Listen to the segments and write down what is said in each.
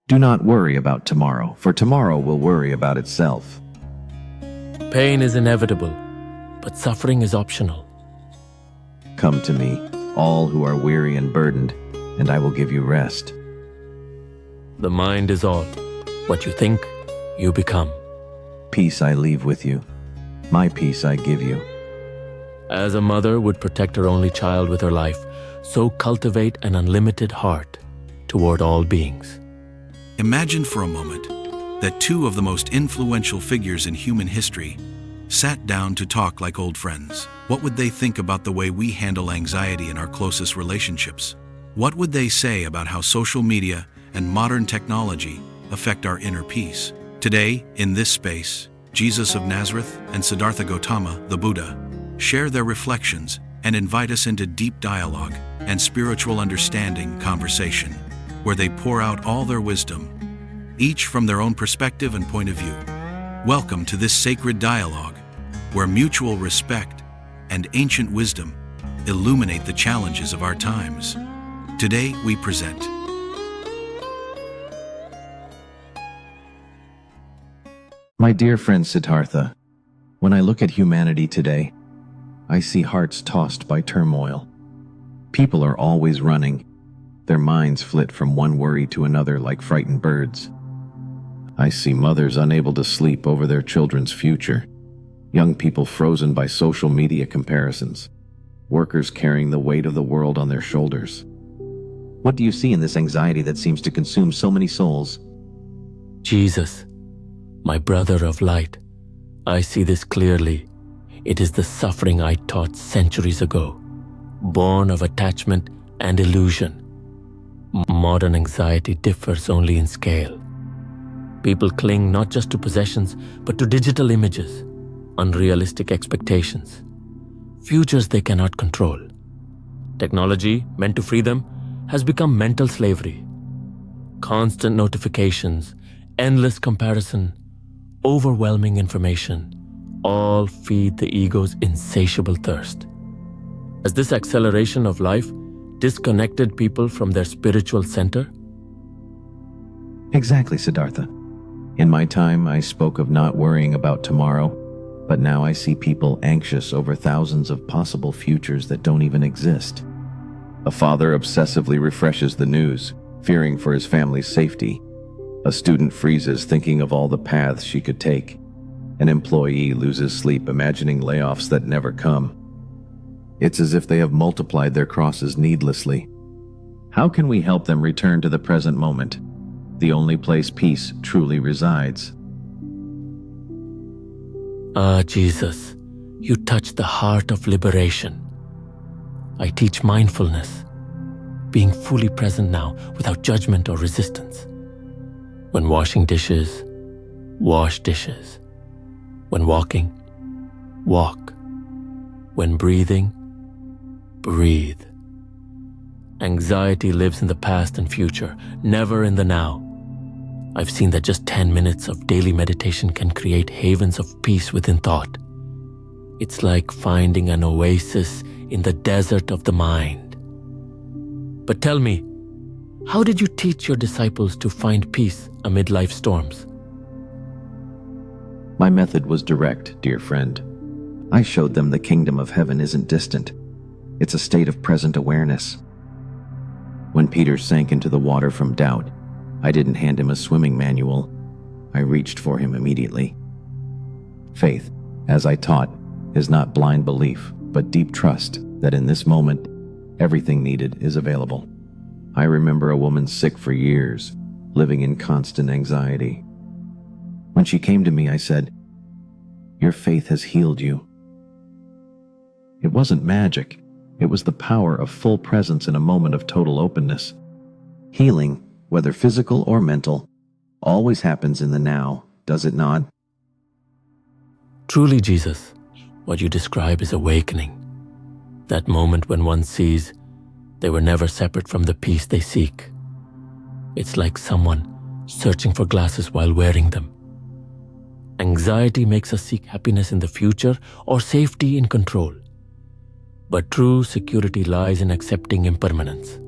Do not worry about tomorrow, for tomorrow will worry about itself. Pain is inevitable, but suffering is optional. Come to me, all who are weary and burdened, and I will give you rest. The mind is all. What you think, you become. Peace I leave with you. My peace I give you. As a mother would protect her only child with her life, so cultivate an unlimited heart toward all beings. Imagine for a moment that two of the most influential figures in human history sat down to talk like old friends. What would they think about the way we handle anxiety in our closest relationships? What would they say about how social media and modern technology affect our inner peace? Today, in this space, Jesus of Nazareth and Siddhartha Gautama, the Buddha, share their reflections and invite us into deep dialogue and spiritual understanding conversation, where they pour out all their wisdom, each from their own perspective and point of view. Welcome to this sacred dialogue, where mutual respect and ancient wisdom illuminate the challenges of our times. Today we present My dear friend Siddhartha, when I look at humanity today, I see hearts tossed by turmoil. People are always running. Their minds flit from one worry to another like frightened birds. I see mothers unable to sleep over their children's future, young people frozen by social media comparisons, workers carrying the weight of the world on their shoulders. What do you see in this anxiety that seems to consume so many souls? Jesus, my brother of light, I see this clearly. It is the suffering I taught centuries ago, born of attachment and illusion. Modern anxiety differs only in scale. People cling not just to possessions, but to digital images, unrealistic expectations, futures they cannot control. Technology, meant to free them, has become mental slavery. Constant notifications, endless comparison, overwhelming information, all feed the ego's insatiable thirst. Has this acceleration of life disconnected people from their spiritual center? Exactly, Siddhartha. In my time, I spoke of not worrying about tomorrow, but now I see people anxious over thousands of possible futures that don't even exist. A father obsessively refreshes the news, fearing for his family's safety. A student freezes thinking of all the paths she could take. An employee loses sleep imagining layoffs that never come. It's as if they have multiplied their crosses needlessly. How can we help them return to the present moment, the only place peace truly resides? Ah, Jesus, you touch the heart of liberation. I teach mindfulness, being fully present now without judgment or resistance. When washing dishes, wash dishes. When walking, walk. When breathing, breathe. Anxiety lives in the past and future, never in the now. I've seen that just 10 minutes of daily meditation can create havens of peace within thought. It's like finding an oasis in the desert of the mind. But tell me, how did you teach your disciples to find peace amid life's storms? My method was direct, dear friend. I showed them the kingdom of heaven isn't distant. It's a state of present awareness. When Peter sank into the water from doubt, I didn't hand him a swimming manual. I reached for him immediately. Faith, as I taught, is not blind belief, but deep trust that in this moment, everything needed is available. I remember a woman sick for years, living in constant anxiety. When she came to me, I said, "Your faith has healed you." It wasn't magic. It was the power of full presence in a moment of total openness. Healing, whether physical or mental, always happens in the now, does it not? Truly, Jesus, what you describe is awakening. That moment when one sees they were never separate from the peace they seek. It's like someone searching for glasses while wearing them. Anxiety makes us seek happiness in the future or safety in control. But true security lies in accepting impermanence.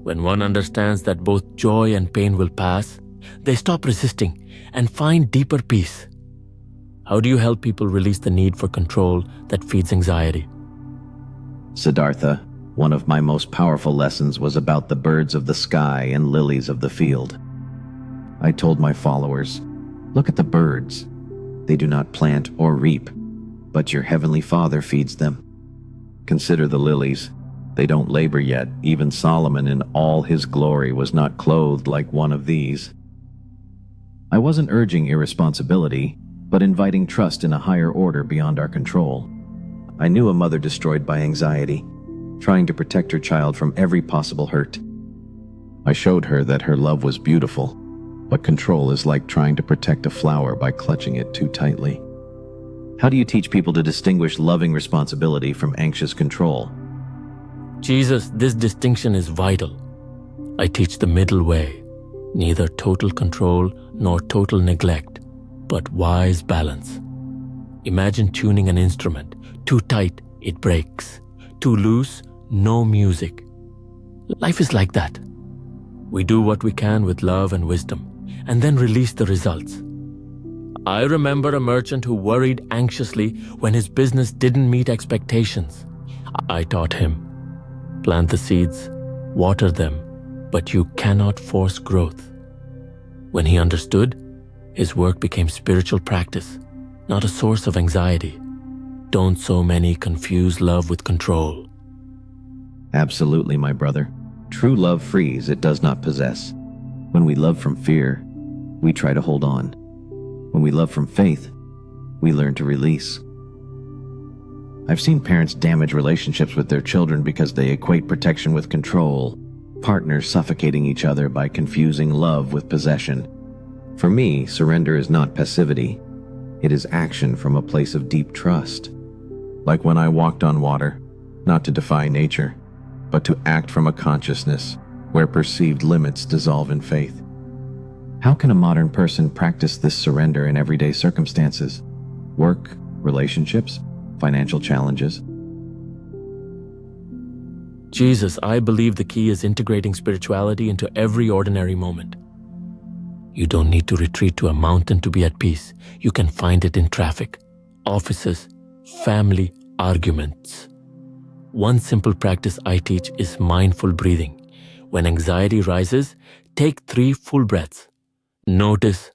When one understands that both joy and pain will pass, they stop resisting and find deeper peace. How do you help people release the need for control that feeds anxiety? Siddhartha, one of my most powerful lessons was about the birds of the sky and lilies of the field. I told my followers, look at the birds. They do not plant or reap, but your heavenly Father feeds them. Consider the lilies. They don't labor yet. Even Solomon in all his glory was not clothed like one of these. I wasn't urging irresponsibility, but inviting trust in a higher order beyond our control. I knew a mother destroyed by anxiety, trying to protect her child from every possible hurt. I showed her that her love was beautiful, but control is like trying to protect a flower by clutching it too tightly. How do you teach people to distinguish loving responsibility from anxious control? Jesus, this distinction is vital. I teach the middle way, neither total control nor total neglect, but wise balance. Imagine tuning an instrument. Too tight, it breaks. Too loose, no music. Life is like that. We do what we can with love and wisdom, and then release the results. I remember a merchant who worried anxiously when his business didn't meet expectations. I taught him, plant the seeds, water them, but you cannot force growth. When he understood, his work became spiritual practice, not a source of anxiety. Don't so many confuse love with control. Absolutely, my brother. True love frees, it does not possess. When we love from fear, we try to hold on. When we love from faith, we learn to release. I've seen parents damage relationships with their children because they equate protection with control, partners suffocating each other by confusing love with possession. For me, surrender is not passivity. It is action from a place of deep trust. Like when I walked on water, not to defy nature, but to act from a consciousness where perceived limits dissolve in faith. How can a modern person practice this surrender in everyday circumstances? Work, relationships, financial challenges? Jesus, I believe the key is integrating spirituality into every ordinary moment. You don't need to retreat to a mountain to be at peace. You can find it in traffic, offices, family, arguments. One simple practice I teach is mindful breathing. When anxiety rises, take 3 full breaths. Notice,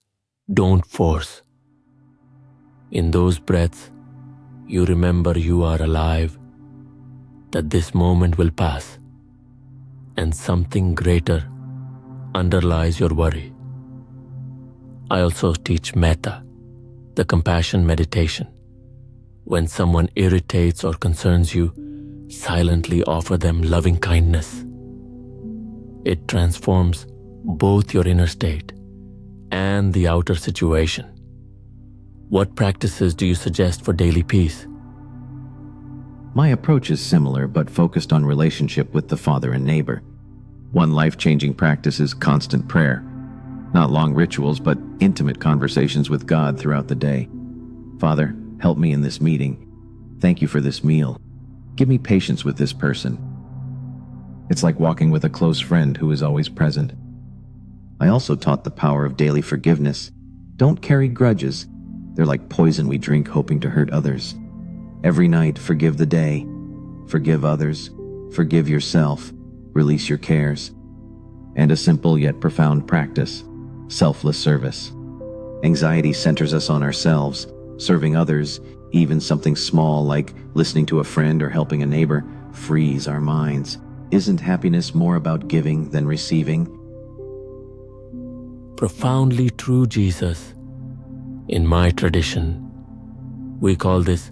don't force. In those breaths, you remember you are alive, that this moment will pass, and something greater underlies your worry. I also teach metta, the compassion meditation. When someone irritates or concerns you, silently offer them loving kindness. It transforms both your inner state and the outer situation. What practices do you suggest for daily peace? My approach is similar but focused on relationship with the Father and neighbor. One life-changing practice is constant prayer. Not long rituals, but intimate conversations with God throughout the day. Father, help me in this meeting. Thank you for this meal. Give me patience with this person. It's like walking with a close friend who is always present. I also taught the power of daily forgiveness. Don't carry grudges. They're like poison we drink hoping to hurt others. Every night, forgive the day. Forgive others. Forgive yourself. Release your cares. And a simple yet profound practice, selfless service. Anxiety centers us on ourselves. Serving others, even something small like listening to a friend or helping a neighbor, frees our minds. Isn't happiness more about giving than receiving? Profoundly true, Jesus. In my tradition, we call this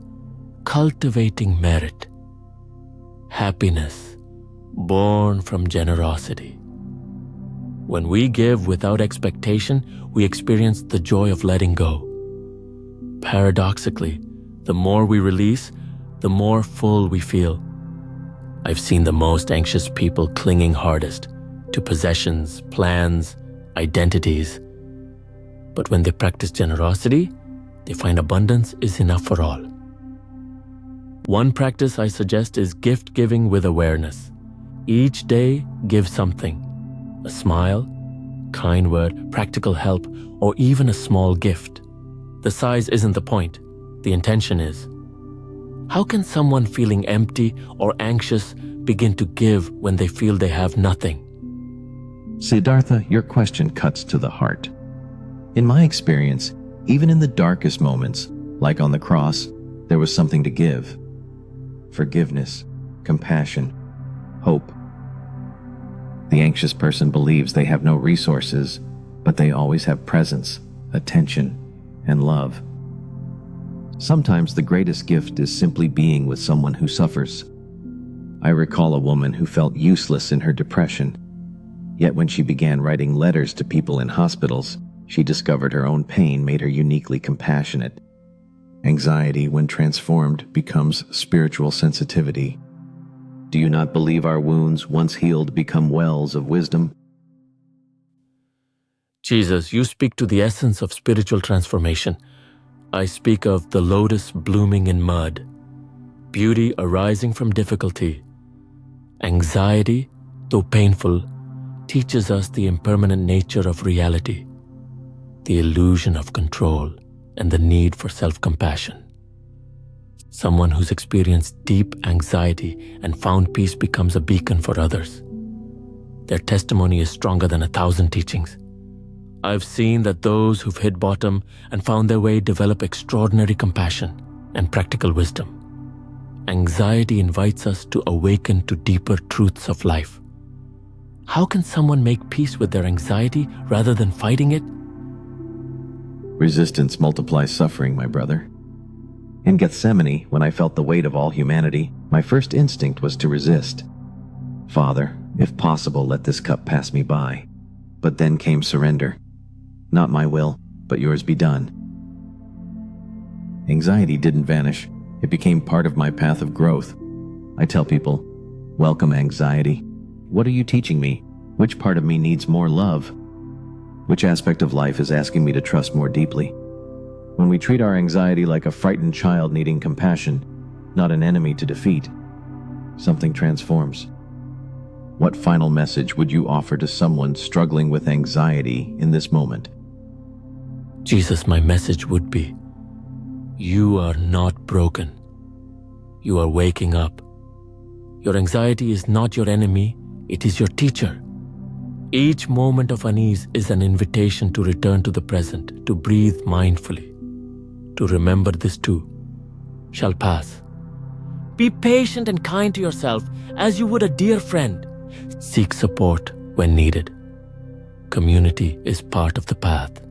cultivating merit. Happiness born from generosity. When we give without expectation, we experience the joy of letting go. Paradoxically, the more we release, the more full we feel. I've seen the most anxious people clinging hardest to possessions, plans, identities. But when they practice generosity, they find abundance is enough for all. One practice I suggest is gift giving with awareness. Each day, give something: a smile, kind word, practical help, or even a small gift. The size isn't the point, the intention is. How can someone feeling empty or anxious begin to give when they feel they have nothing? Siddhartha, your question cuts to the heart. In my experience, even in the darkest moments, like on the cross, there was something to give. Forgiveness, compassion, hope. The anxious person believes they have no resources, but they always have presence, attention, and love. Sometimes the greatest gift is simply being with someone who suffers. I recall a woman who felt useless in her depression. Yet when she began writing letters to people in hospitals, she discovered her own pain made her uniquely compassionate. Anxiety, when transformed, becomes spiritual sensitivity. Do you not believe our wounds, once healed, become wells of wisdom? Jesus, you speak to the essence of spiritual transformation. I speak of the lotus blooming in mud, beauty arising from difficulty. Anxiety, though painful, teaches us the impermanent nature of reality, the illusion of control, and the need for self-compassion. Someone who's experienced deep anxiety and found peace becomes a beacon for others. Their testimony is stronger than 1,000 teachings. I've seen that those who've hit bottom and found their way develop extraordinary compassion and practical wisdom. Anxiety invites us to awaken to deeper truths of life. How can someone make peace with their anxiety rather than fighting it? Resistance multiplies suffering, my brother. In Gethsemane, when I felt the weight of all humanity, my first instinct was to resist. Father, if possible, let this cup pass me by. But then came surrender. Not my will, but yours be done. Anxiety didn't vanish. It became part of my path of growth. I tell people, welcome anxiety. What are you teaching me? Which part of me needs more love? Which aspect of life is asking me to trust more deeply? When we treat our anxiety like a frightened child needing compassion, not an enemy to defeat, something transforms. What final message would you offer to someone struggling with anxiety in this moment? Jesus, my message would be, you are not broken. You are waking up. Your anxiety is not your enemy, it is your teacher. Each moment of unease is an invitation to return to the present, to breathe mindfully, to remember this too shall pass. Be patient and kind to yourself as you would a dear friend. Seek support when needed. Community is part of the path.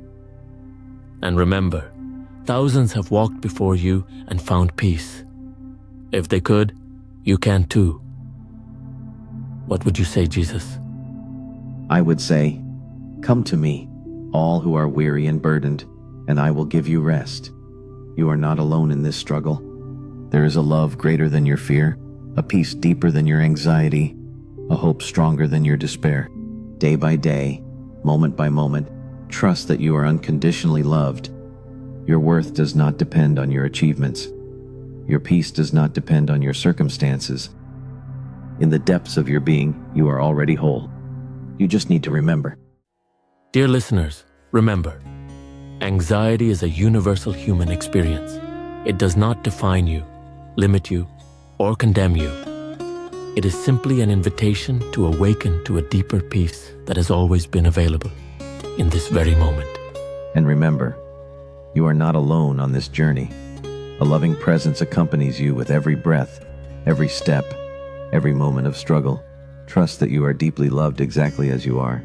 And remember, thousands have walked before you and found peace. If they could, you can too. What would you say, Jesus? I would say, come to me, all who are weary and burdened, and I will give you rest. You are not alone in this struggle. There is a love greater than your fear, a peace deeper than your anxiety, a hope stronger than your despair. Day by day, moment by moment, trust that you are unconditionally loved. Your worth does not depend on your achievements. Your peace does not depend on your circumstances. In the depths of your being, you are already whole. You just need to remember. Dear listeners, remember, anxiety is a universal human experience. It does not define you, limit you, or condemn you. It is simply an invitation to awaken to a deeper peace that has always been available in this very moment. And remember, you are not alone on this journey. A loving presence accompanies you with every breath, every step, every moment of struggle. Trust that you are deeply loved exactly as you are.